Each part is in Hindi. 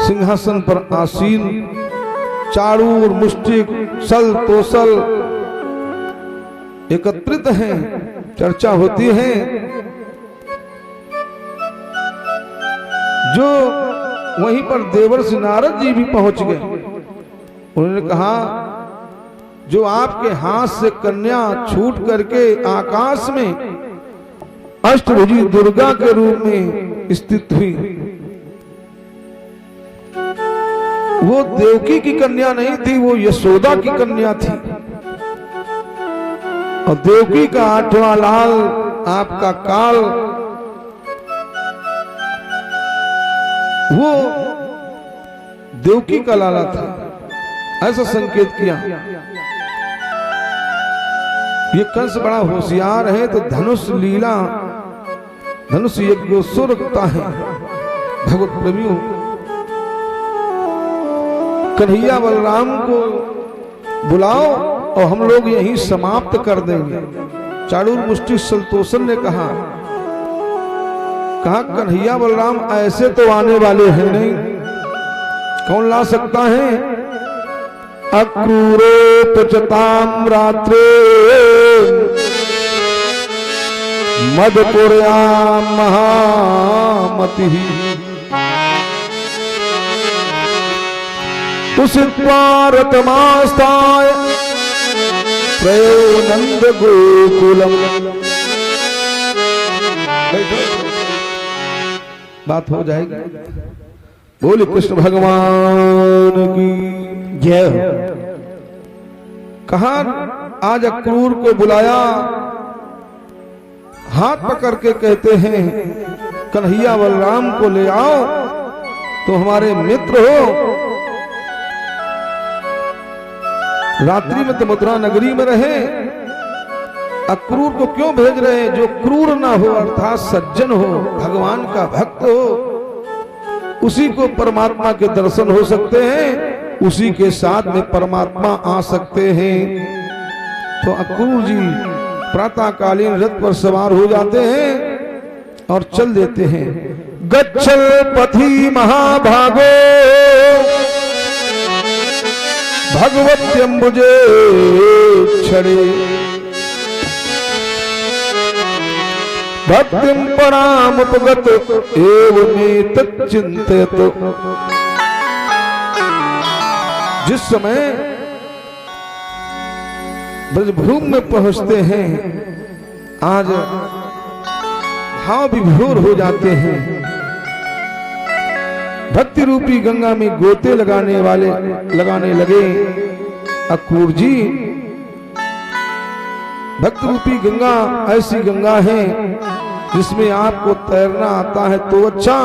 सिंहासन पर आसीन, चारूर मुष्टिक सल तोसल एकत्रित हैं, चर्चा होती है। जो वहीं पर देवर्षि नारद जी भी पहुंच गए। उन्होंने कहा, जो आपके हाथ से कन्या छूट करके आकाश में अष्टभुजी दुर्गा के रूप में स्थित हुई, वो देवकी की कन्या नहीं थी, वो यशोदा की कन्या थी। और देवकी का 8वां लाल आपका काल, वो देवकी का लाला था, ऐसा संकेत किया। ये कंस बड़ा होशियार है, तो धनुष लीला, धनुष यज्ञोत्सव रखता है। भगवत प्रेमियों, कन्हैया बलराम को बुलाओ और हम लोग यहीं समाप्त कर देंगे। चाणूर मुष्टि सलतोषण ने कहा कन्हैया बलराम ऐसे तो आने वाले हैं नहीं, कौन ला सकता है? अक्रूरे त्वचताम रात्रे मदपुर्याम महामति उषित्वारतमास्ताय प्रयो नंद गोकुलम। बात हो जाएगी। बोले कृष्ण भगवान की जय। कहा आज अक्रूर को बुलाया, हाथ पकड़ के कहते हैं कन्हैया बलराम को ले आओ, तो हमारे मित्र हो। रात्रि में तो मथुरा नगरी में रहे, अक्रूर को क्यों भेज रहे हैं? जो क्रूर ना हो, अर्थात सज्जन हो, भगवान का भक्त हो, उसी को परमात्मा के दर्शन हो सकते हैं, उसी के साथ में परमात्मा आ सकते हैं। तो अक्रूर जी प्रातःकालीन रथ पर सवार हो जाते हैं और चल देते हैं। गच्छल पथि महाभागो भगवत्यम्बुजे क्षणे भक्तिं परामुपगत एवमेतत् चिन्तयत। जिस समय ब्रजभूमि में पहुंचते हैं, आज भाव विभोर हो जाते हैं। भक्ति रूपी गंगा में गोते लगाने लगे अक्रूर जी। भक्त रूपी गंगा ऐसी गंगा है जिसमें आपको तैरना आता है तो अच्छा,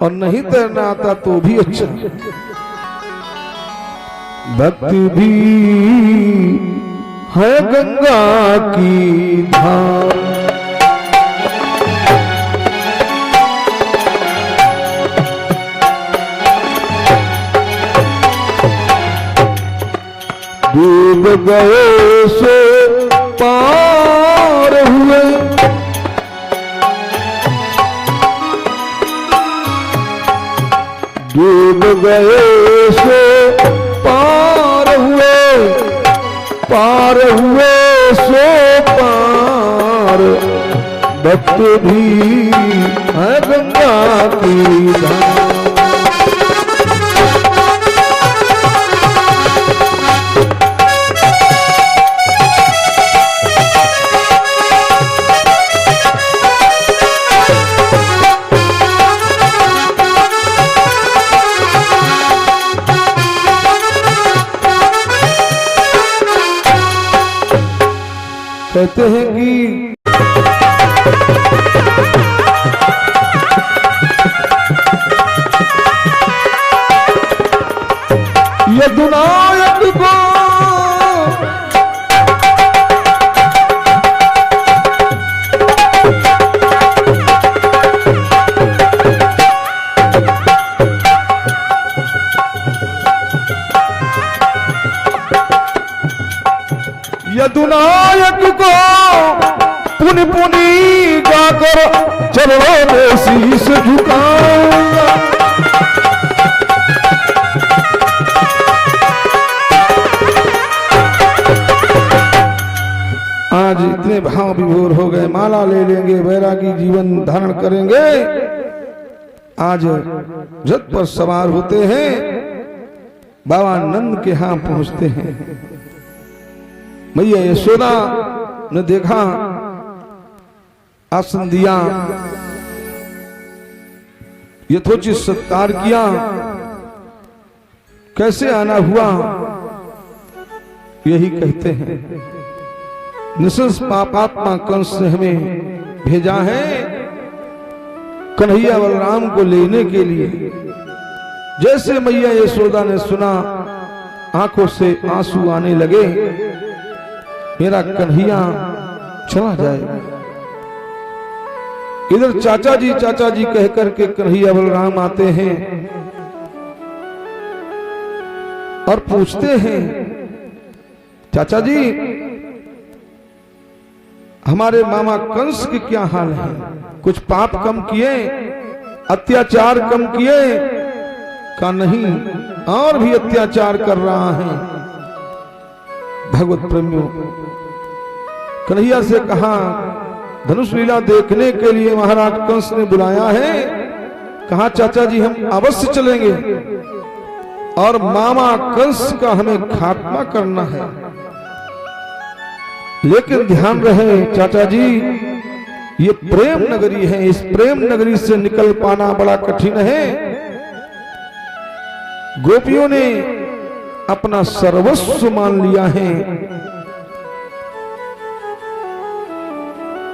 और नहीं तैरना आता तो भी अच्छा। भक्ति भी है गंगा की धार, डूब गए सो पार हुए, डूब गए सो पार हुए, पार हुए सो पार। भक्त भी है गंगा की धार। कहते हैं कि यदुनायक को यदुनायक को पुनि पुनि गाकर चरणों में शीश झुकाऊंगा। भाव विभोर हो गए, माला ले लेंगे, वैरागी जीवन धारण करेंगे। आज रथ पर सवार होते हैं, बाबा नंद के यहां पहुंचते हैं। मैया यशोदा ने देखा, आसन दिया, यथोचित सत्कार किया। कैसे आना हुआ यही कहते हैं, निशंस पापात्मा कंस ने हमें भेजा है कन्हैया बलराम को लेने के लिए। जैसे मैया यशोदा ने सुना, आंखों से आंसू आने लगे, मेरा कन्हैया चला जाएगा। इधर चाचा जी कहकर के कन्हैया बलराम आते हैं और पूछते हैं, चाचा जी हमारे मामा कंस के क्या हाल है? कुछ पाप कम किए, अत्याचार कम किए? का नहीं, और भी अत्याचार कर रहा है। भगवत प्रेमियों, कन्हैया से कहा, धनुष लीला देखने के लिए महाराज कंस ने बुलाया है। कहा चाचा जी हम अवश्य चलेंगे और मामा कंस का हमें खात्मा करना है। लेकिन ध्यान रहे चाचा जी, ये प्रेम नगरी है, इस प्रेम नगरी से निकल पाना बड़ा कठिन है। गोपियों ने अपना सर्वस्व मान लिया है।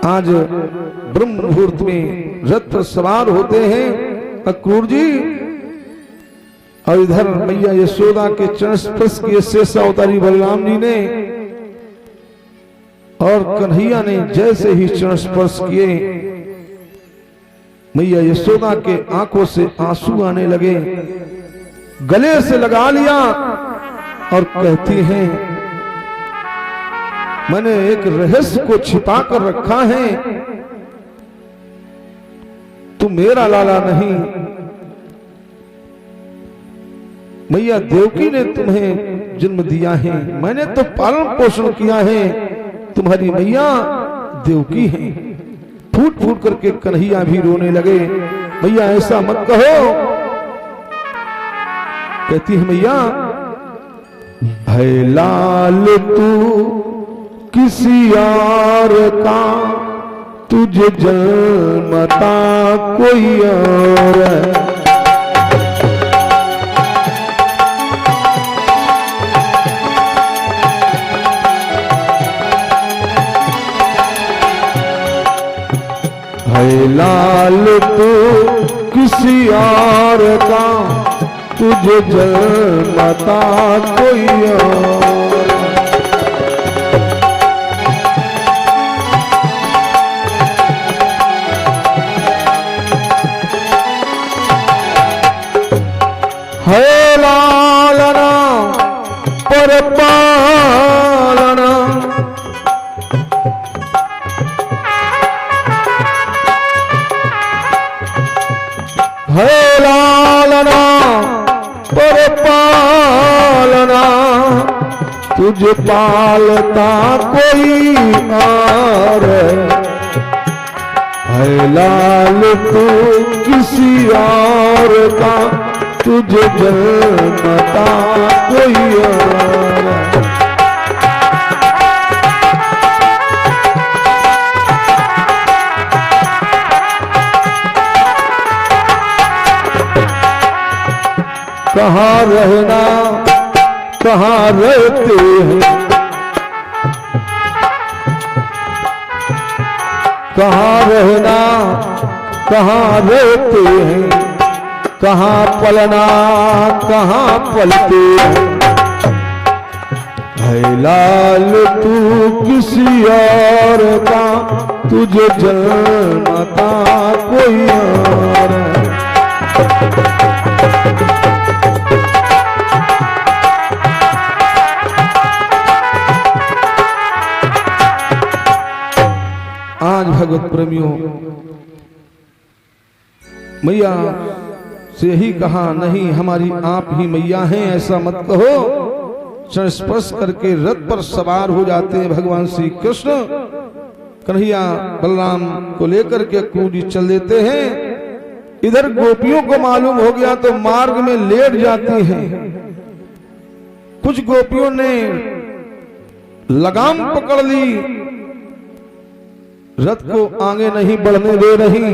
आज ब्रह्म मुहूर्त में रथ पर सवार होते हैं अक्रूर जी, और इधर मैया यशोदा के चरण स्पर्श किए शेषावतारी बलराम जी ने, और कन्हैया ने जैसे ही चरण स्पर्श किए, मैया यशोदा के आंखों से आंसू आने लगे, गले से लगा लिया और कहती हैं, मैंने एक रहस्य को छिपा कर रखा है, तू मेरा लाला नहीं। मैया देवकी ने तुम्हें जन्म दिया है, मैंने तो पालन पोषण किया है, तुम्हारी मैया देवकी है। फूट फूट करके कन्हैया भी रोने लगे। मैया ऐसा मत कहो। कहती है मैया, है लाल तू किसी और का, तुझे जन्मता कोई और है। लाल तू किसी और का, तुझे जन्मता कोई और। है लालना पर पालना, है लालना पर पालना, तुझे पालता कोई और। है लाल तू किसी और का, तुझे जन्मता कोई और। कहाँ रहना कहाँ रहते हैं, कहाँ रहना कहाँ रहते हैं, कहाँ पलना कहाँ पलते हैं। है लाल तू किसी और का, तुझे जन्मता कोई और। आज भगवत प्रेमियों, मैया से यही कहा, नहीं हमारी आप ही मैया हैं, ऐसा मत कहो। चरण स्पर्श करके रथ पर सवार हो जाते हैं भगवान श्री कृष्ण कन्हैया बलराम को लेकर के अक्रूर जी चल देते हैं। इधर गोपियों को मालूम हो गया तो मार्ग में लेट जाती हैं। कुछ गोपियों ने लगाम पकड़ ली, रथ को आगे नहीं बढ़ने दे रही।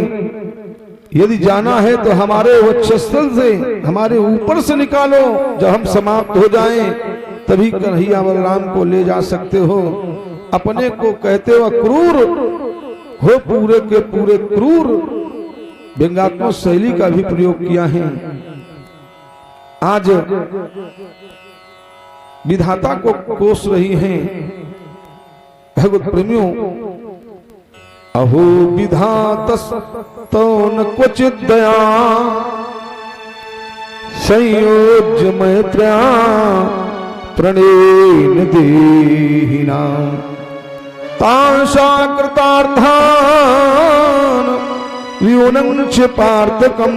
यदि जाना है तो हमारे वक्षस्थल से, हमारे ऊपर से निकालो, जब हम समाप्त हो जाएं तभी कन्हैया बलराम को ले जा सकते हो। अपने को कहते हो क्रूर हो, पूरे के पूरे क्रूर, व्यंग्यात्मक शैली का भी प्रयोग किया है। आज विधाता को कोस रही हैं भगवत प्रेमियों। अहो विधातस तो न क्वचित दया संयोज्य मैत्र्या प्रणेन देहिना तांसा कृतार्थान व्यूनं पार्थकम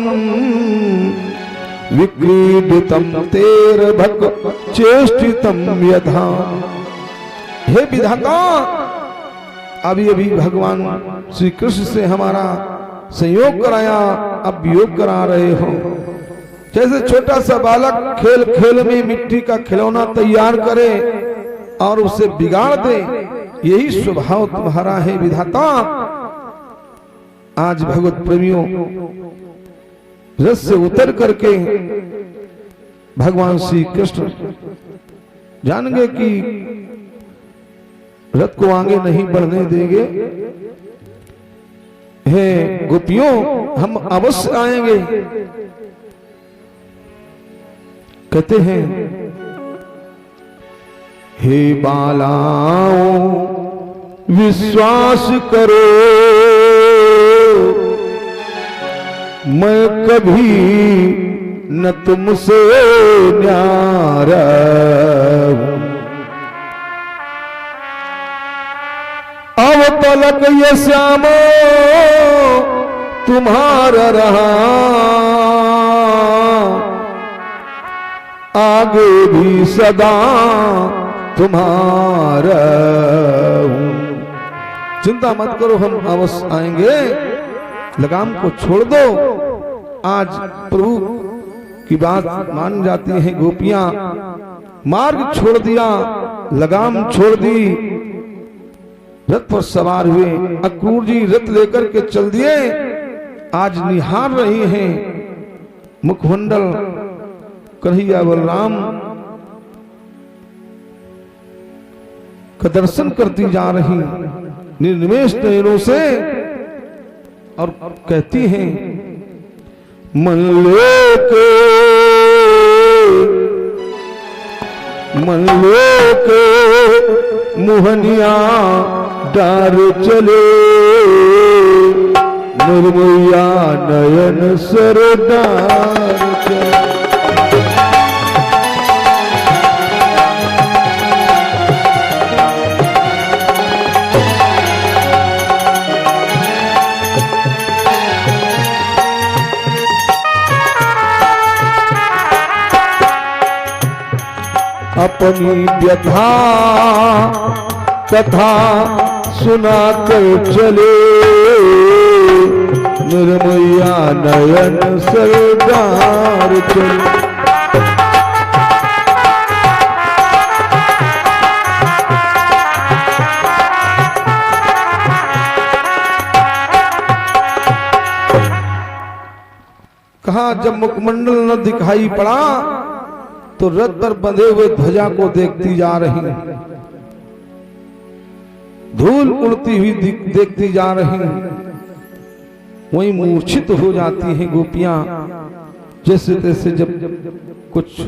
विक्रीडितम तेर भक चेष्टितम यथा। हे विधाता, अभी अभी भगवान श्री कृष्ण से हमारा संयोग कराया, अब वियोग करा रहे हो। जैसे छोटा सा बालक खेल खेल में मिट्टी का खिलौना तैयार करे और उसे बिगाड़ दे, यही स्वभाव तुम्हारा है विधाता। आज भगवत प्रेमियों रथ से उतर करके भगवान श्री कृष्ण जान गए कि रथ को आगे नहीं बढ़ने देंगे। हे गोपियों, हम अवश्य आएंगे। कहते हैं, हे बालाओं विश्वास करो, मैं कभी न तुमसे न्यारा हूं। अब तलक ये श्यामो तुम्हारा रहा, आगे भी सदा तुम्हारा हूं। चिंता मत करो, हम अवश्य आएंगे। लगाम को छोड़ दो। आज प्रभु की बात मान जाती हैं गोपियां। मार्ग छोड़ दिया, लगाम छोड़ दी, रथ पर सवार हुए। अक्रूर जी रथ लेकर के चल दिए। आज निहार रही हैं मुखमंडल कन्हैया बलराम का दर्शन करती जा रही निर्निमेष नयनों से, और कहती हैं, मन लेके मुहनिया डार चले, निर्मया नयन सरदार चले। अपनी व्यथा कथा सुनाकर चले, निर्मया नयन सरदार चले। कहा जब मुखमंडल न दिखाई पड़ा तो रथ पर बंधे हुए ध्वजा को देखती जा रही, धूल उड़ती हुई देखती जा रही। वहीं मूर्छित हो जाती हैं गोपियां। जैसे तैसे जब कुछ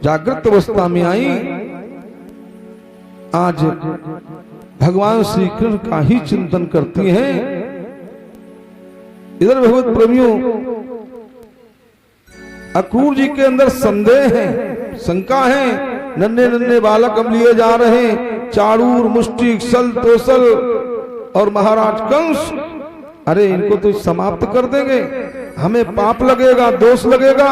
जागृत अवस्था में आई, आज भगवान श्री कृष्ण का ही चिंतन करती हैं। इधर भगवत प्रेमियों, अक्रूर जी के अंदर संदेह है, शंका है। नन्हे नन्हे बालक हम लिए जा रहे हैं, चारूर मुष्टिक सल तोसल और महाराज कंस, अरे इनको तो समाप्त कर देंगे, हमें पाप लगेगा, दोष लगेगा।